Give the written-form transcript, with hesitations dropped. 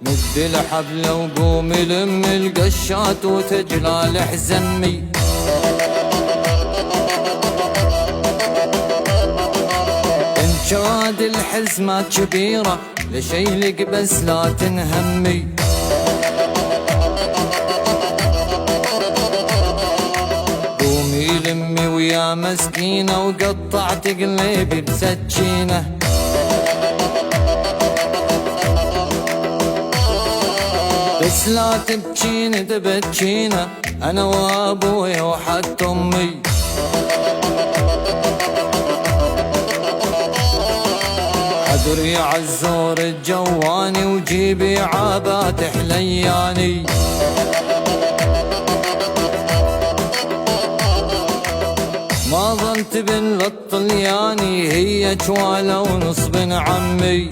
مد الحبل وقوم لم القشات وتجلال حزمي. ان كاد الحزمات كبيرة لشيلك بس لا تنهمي. قومي لمي ويا مسكينة وقطعت قلبي بسكينة. بس لا تبكين تبكينا انا وابوي وحتى امي. حضري عالزور الجواني وجيبي عابات حلياني. ما ظلت بن للطلياني هي جوالة ونص بن عمي.